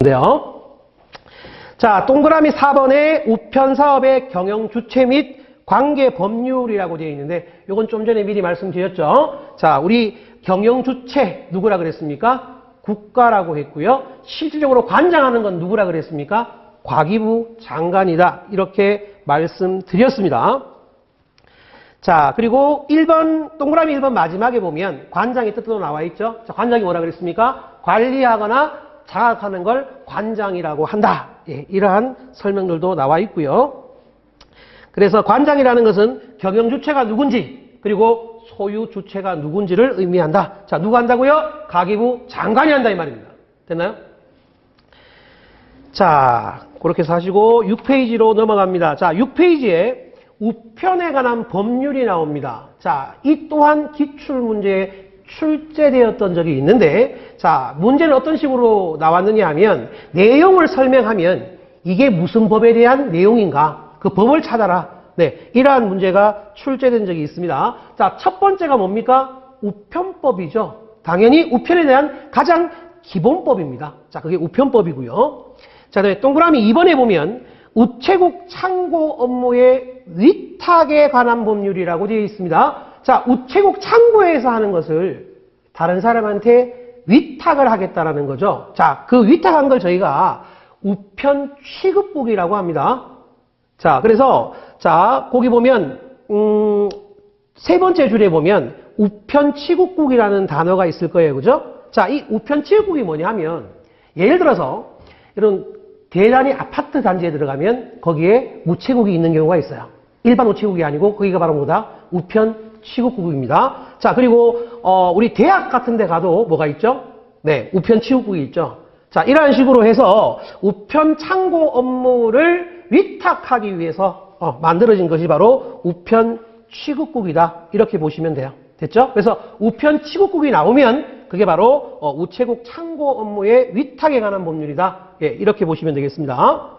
인데요. 자, 동그라미 4번에 우편 사업의 경영 주체 및 관계 법률이라고 되어 있는데, 요건 좀 전에 미리 말씀드렸죠. 자, 우리 경영 주체 누구라 그랬습니까? 국가라고 했고요. 실질적으로 관장하는 건 누구라 그랬습니까? 과기부 장관이다. 이렇게 말씀드렸습니다. 자, 그리고 1번, 동그라미 1번 마지막에 보면 관장의 뜻도 나와 있죠. 자, 관장이 뭐라 그랬습니까? 관리하거나 장악하는 걸 관장이라고 한다. 예, 이러한 설명들도 나와 있고요. 그래서 관장이라는 것은 경영 주체가 누군지, 그리고 소유 주체가 누군지를 의미한다. 자, 누가 한다고요? 가기부 장관이 한다 이 말입니다. 됐나요? 자, 그렇게 해서 하시고 6페이지로 넘어갑니다. 자, 6페이지에 우편에 관한 법률이 나옵니다. 자, 이 또한 기출문제에 출제되었던 적이 있는데, 자, 문제는 어떤 식으로 나왔느냐 하면, 내용을 설명하면 이게 무슨 법에 대한 내용인가, 그 법을 찾아라. 네, 이러한 문제가 출제된 적이 있습니다. 자, 첫 번째가 뭡니까? 우편법이죠. 당연히 우편에 대한 가장 기본법입니다. 자, 그게 우편법이고요. 자, 그다음에 동그라미 2번에 보면 우체국 창고 업무의 위탁에 관한 법률이라고 되어 있습니다. 자, 우체국 창고에서 하는 것을 다른 사람한테 위탁을 하겠다라는 거죠. 자, 그 위탁한 걸 저희가 우편 취급국이라고 합니다. 자, 그래서 자, 거기 보면 세 번째 줄에 보면 우편 취급국이라는 단어가 있을 거예요. 그죠? 자, 이 우편 취급국이 뭐냐 하면, 예를 들어서 이런 대단히 아파트 단지에 들어가면 거기에 우체국이 있는 경우가 있어요. 일반 우체국이 아니고 거기가 바로 뭐다? 우편 취급국입니다. 자, 그리고 우리 대학 같은 데 가도 뭐가 있죠? 네, 우편 취급국이 있죠. 자, 이러한 식으로 해서 우편 창고 업무를 위탁하기 위해서 만들어진 것이 바로 우편 취급국이다. 이렇게 보시면 돼요. 됐죠? 그래서 우편 취급국이 나오면 그게 바로 우체국 창고 업무의 위탁에 관한 법률이다. 예, 이렇게 보시면 되겠습니다.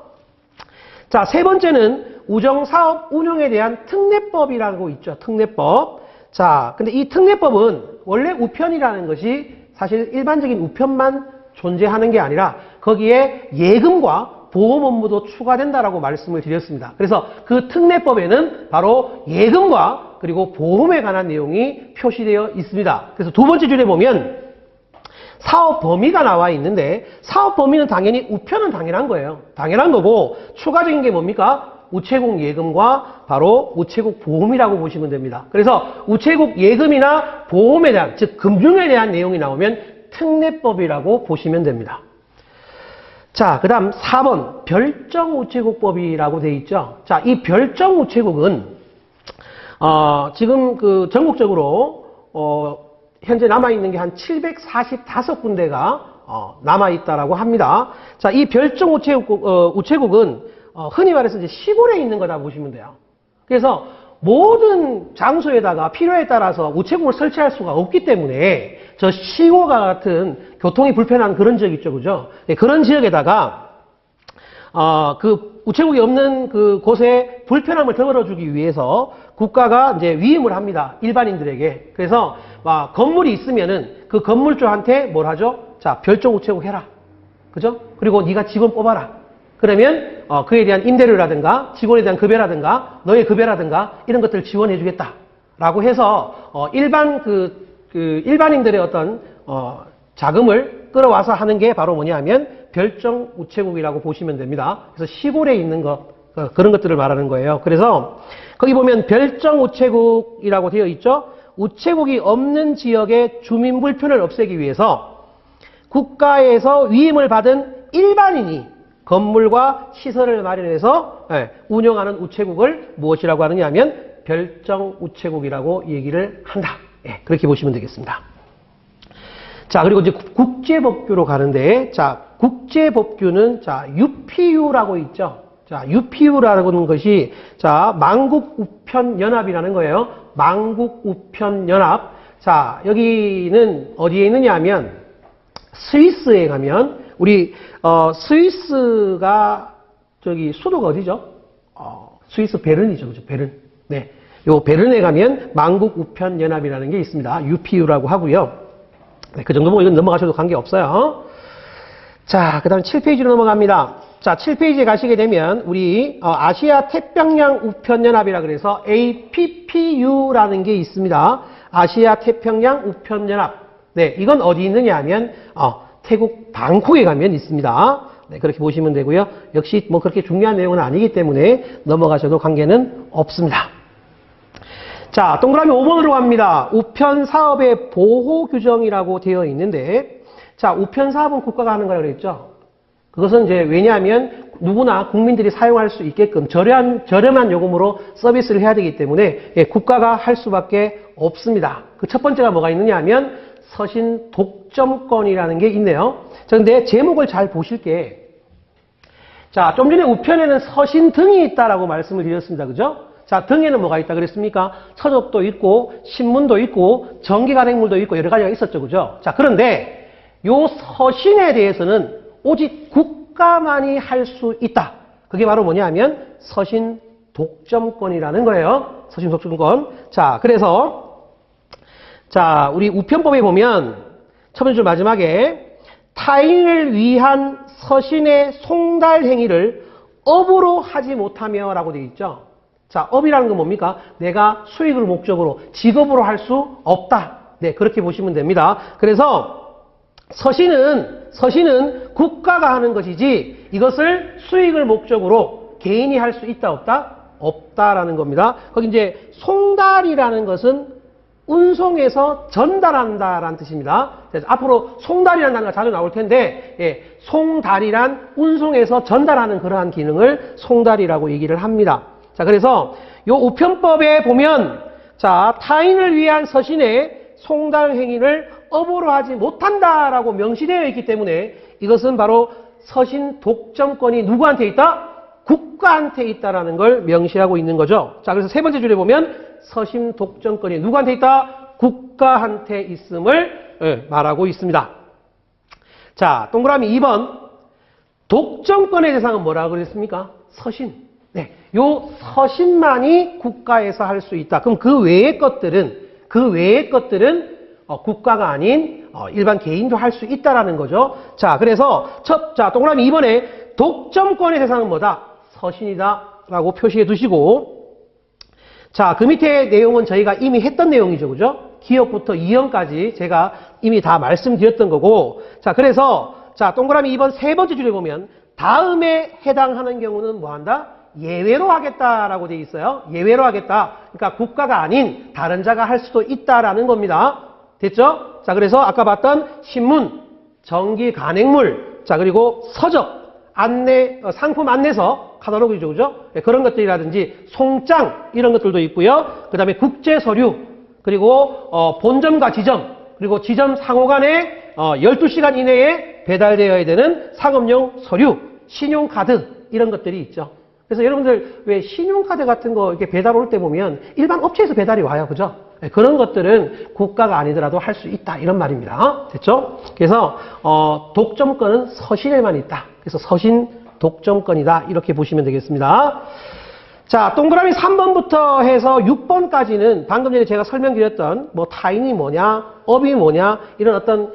자, 세 번째는 우정사업 운영에 대한 특례법이라고 있죠. 특례법. 자, 근데 이 특례법은 원래 우편이라는 것이 사실 일반적인 우편만 존재하는 게 아니라 거기에 예금과 보험 업무도 추가된다라고 말씀을 드렸습니다. 그래서 그 특례법에는 바로 예금과 그리고 보험에 관한 내용이 표시되어 있습니다. 그래서 두 번째 줄에 보면 사업 범위가 나와 있는데, 사업 범위는 당연히 우편은 당연한 거예요. 당연한 거고, 추가적인 게 뭡니까? 우체국 예금과 바로 우체국 보험이라고 보시면 됩니다. 그래서 우체국 예금이나 보험에 대한, 즉 금융에 대한 내용이 나오면 특례법이라고 보시면 됩니다. 자, 그 다음 4번 별정우체국법이라고 되어 있죠. 자, 이 별정우체국은 지금 그 전국적으로 현재 남아있는 게 한 745군데가 남아있다라고 합니다. 자, 이 별정우체국은 흔히 말해서 이제 시골에 있는 거다 보시면 돼요. 그래서 모든 장소에다가 필요에 따라서 우체국을 설치할 수가 없기 때문에 저 시골과 같은 교통이 불편한 그런 지역 있죠, 그죠? 네, 그런 지역에다가 그 우체국이 없는 그 곳에 불편함을 덜어주기 위해서 국가가 이제 위임을 합니다. 일반인들에게. 그래서 건물이 있으면은 그 건물주한테 뭘 하죠? 자, 별정 우체국 해라. 그죠? 그리고 네가 직원 뽑아라. 그러면 그에 대한 임대료라든가 직원에 대한 급여라든가 너의 급여라든가 이런 것들을 지원해 주겠다라고 해서 일반인들의 어떤 자금을 끌어와서 하는 게 바로 뭐냐 하면 별정 우체국이라고 보시면 됩니다. 그래서 시골에 있는 그런 것들을 말하는 거예요. 그래서 거기 보면 별정 우체국이라고 되어 있죠. 우체국이 없는 지역의 주민 불편을 없애기 위해서 국가에서 위임을 받은 일반인이 건물과 시설을 마련해서 운영하는 우체국을 무엇이라고 하느냐 하면 별정 우체국이라고 얘기를 한다. 그렇게 보시면 되겠습니다. 자, 그리고 이제 국제법규로 가는데, 자, 국제법규는 자, UPU라고 있죠. 자, UPU라는 것이 자, 만국우편연합이라는 거예요. 만국우편연합. 자, 여기는 어디에 있느냐 하면 스위스에 가면 우리 스위스가 저기 수도가 어디죠? 스위스 베른이죠. 그죠? 베른. 네. 요 베른에 가면 만국우편연합이라는 게 있습니다. UPU라고 하고요. 네, 그 정도면 이건 넘어가셔도 관계없어요. 자, 그 다음 7페이지로 넘어갑니다. 자, 7페이지에 가시게 되면 우리 아시아 태평양 우편연합이라 그래서 APPU라는 게 있습니다. 아시아 태평양 우편연합. 네, 이건 어디 있느냐 하면 태국 방콕에 가면 있습니다. 네, 그렇게 보시면 되고요. 역시 뭐 그렇게 중요한 내용은 아니기 때문에 넘어가셔도 관계는 없습니다. 자, 동그라미 5번으로 갑니다. 우편 사업의 보호 규정이라고 되어 있는데, 자, 우편 사업은 국가가 하는 거라고 그랬죠. 그것은 이제 왜냐하면 누구나 국민들이 사용할 수 있게끔 저렴한 요금으로 서비스를 해야 되기 때문에 국가가 할 수밖에 없습니다. 그 첫 번째가 뭐가 있느냐 하면 서신 독점권이라는 게 있네요. 자, 근데 제목을 잘 보실게. 자, 좀 전에 우편에는 서신 등이 있다라고 말씀을 드렸습니다. 그죠? 자, 등에는 뭐가 있다 그랬습니까? 서적도 있고, 신문도 있고, 정기 간행물도 있고, 여러 가지가 있었죠. 그죠? 자, 그런데 요 서신에 대해서는 오직 국가만이 할 수 있다. 그게 바로 뭐냐 하면 서신 독점권이라는 거예요. 서신 독점권. 자, 그래서 자, 우리 우편법에 보면 첫 번째 줄 마지막에 타인을 위한 서신의 송달 행위를 업으로 하지 못하며 라고 되어 있죠. 자, 업이라는 건 뭡니까? 내가 수익을 목적으로 직업으로 할 수 없다. 네, 그렇게 보시면 됩니다. 그래서 서신은 국가가 하는 것이지 이것을 수익을 목적으로 개인이 할 수 있다 없다? 없다라는 겁니다. 거기 이제 송달이라는 것은 운송해서 전달한다라는 뜻입니다. 그래서 앞으로 송달이라는 단어가 자주 나올 텐데, 송달이란 운송해서 전달하는 그러한 기능을 송달이라고 얘기를 합니다. 자, 그래서 요 우편법에 보면, 자, 타인을 위한 서신의 송달 행위를 업으로 하지 못한다라고 명시되어 있기 때문에 이것은 바로 서신 독점권이 누구한테 있다? 국가한테 있다라는 걸 명시하고 있는 거죠. 자, 그래서 세 번째 줄에 보면 서신 독점권이 누구한테 있다? 국가한테 있음을 말하고 있습니다. 자, 동그라미 2번. 독점권의 대상은 뭐라고 그랬습니까? 서신. 네, 요 서신만이 국가에서 할 수 있다. 그럼 그 외의 것들은 국가가 아닌 일반 개인도 할 수 있다라는 거죠. 자, 그래서 자, 동그라미 2번에 독점권의 대상은 뭐다? 서신이다라고 표시해 두시고, 자, 그 밑에 내용은 저희가 이미 했던 내용이죠. 그죠? 기업부터 이형까지 제가 이미 다 말씀드렸던 거고, 자, 그래서 자, 동그라미 2번 세 번째 줄에 보면 다음에 해당하는 경우는 뭐 한다? 예외로 하겠다라고 되어 있어요. 예외로 하겠다. 그러니까 국가가 아닌 다른 자가 할 수도 있다라는 겁니다. 됐죠? 자, 그래서 아까 봤던 신문, 정기 간행물, 자, 그리고 서적, 상품 안내서, 카탈로그죠, 그죠? 그런 것들이라든지 송장, 이런 것들도 있고요. 그 다음에 국제 서류, 그리고 본점과 지점, 그리고 지점 상호 간에 12시간 이내에 배달되어야 되는 상업용 서류, 신용카드, 이런 것들이 있죠. 그래서 여러분들 왜 신용카드 같은 거 이렇게 배달 올 때 보면 일반 업체에서 배달이 와요. 그죠? 그런 것들은 국가가 아니더라도 할 수 있다. 이런 말입니다. 됐죠? 그래서 독점권은 서신에만 있다. 그래서 서신 독점권이다. 이렇게 보시면 되겠습니다. 자, 동그라미 3번부터 해서 6번까지는 방금 전에 제가 설명드렸던 뭐 타인이 뭐냐, 업이 뭐냐, 이런 어떤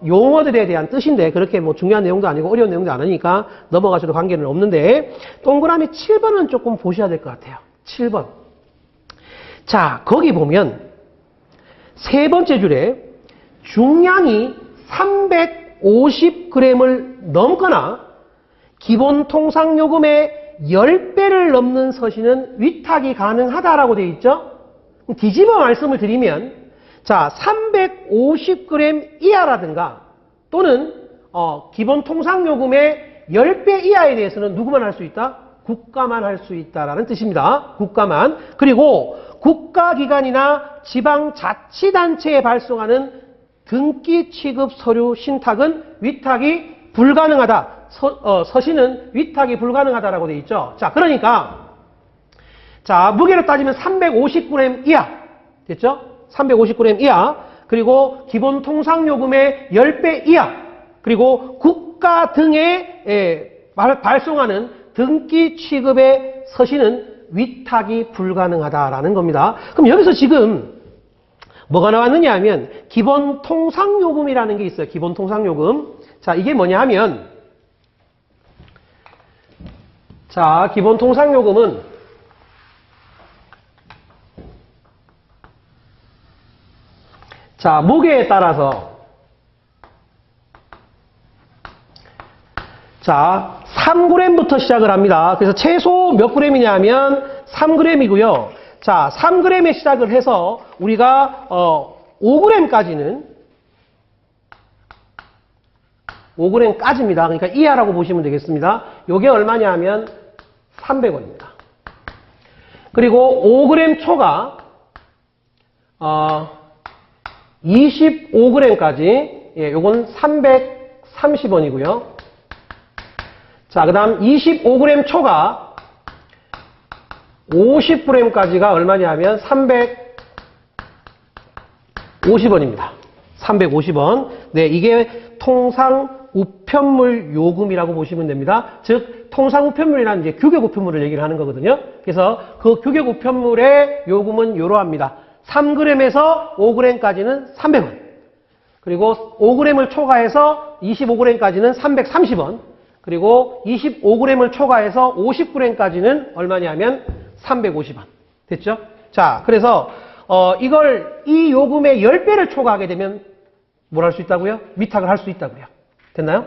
용어들에 대한 뜻인데 그렇게 뭐 중요한 내용도 아니고 어려운 내용도 아니니까 넘어가셔도 관계는 없는데, 동그라미 7번은 조금 보셔야 될 것 같아요. 7번. 자, 거기 보면 세 번째 줄에 중량이 350g을 넘거나 기본 통상요금의 10배를 넘는 서신은 위탁이 가능하다라고 되어 있죠. 뒤집어 말씀을 드리면, 자, 350g 이하라든가 또는 기본 통상요금의 10배 이하에 대해서는 누구만 할 수 있다? 국가만 할 수 있다라는 뜻입니다. 국가만. 그리고 국가기관이나 지방자치단체에 발송하는 등기 취급 서류 신탁은 위탁이 불가능하다. 서신은 위탁이 불가능하다라고 되어 있죠. 자, 그러니까 자, 무게로 따지면 350g 이하. 됐죠? 350g 이하. 그리고 기본 통상요금의 10배 이하. 그리고 국가 등에 발송하는 등기 취급의 서신은 위탁이 불가능하다라는 겁니다. 그럼 여기서 지금 뭐가 나왔느냐 하면 기본 통상요금이라는 게 있어요. 기본 통상요금. 자, 이게 뭐냐 하면, 자, 기본 통상요금은 자, 무게에 따라서 자, 3g부터 시작을 합니다. 그래서 최소 몇 g이냐 하면 3g이고요. 자, 3g에 시작을 해서 우리가 5g까지는 5g까지입니다. 그러니까 이하라고 보시면 되겠습니다. 요게 얼마냐 하면 300원입니다. 그리고 5g 초가 25g까지 예, 요건 330원이고요. 자, 그 다음 25g 초가 50g까지가 얼마냐 하면 350원입니다. 350원. 네, 이게 통상 우편물 요금이라고 보시면 됩니다. 즉, 통상 우편물이라는 이제 규격 우편물을 얘기를 하는 거거든요. 그래서 그 규격 우편물의 요금은 이러합니다. 3g에서 5g까지는 300원. 그리고 5g을 초과해서 25g까지는 330원. 그리고 25g을 초과해서 50g까지는 얼마냐면 350원. 됐죠? 자, 그래서 이 요금의 10배를 초과하게 되면 뭘 할 수 있다고요? 미탁을 할 수 있다고요. 됐나요?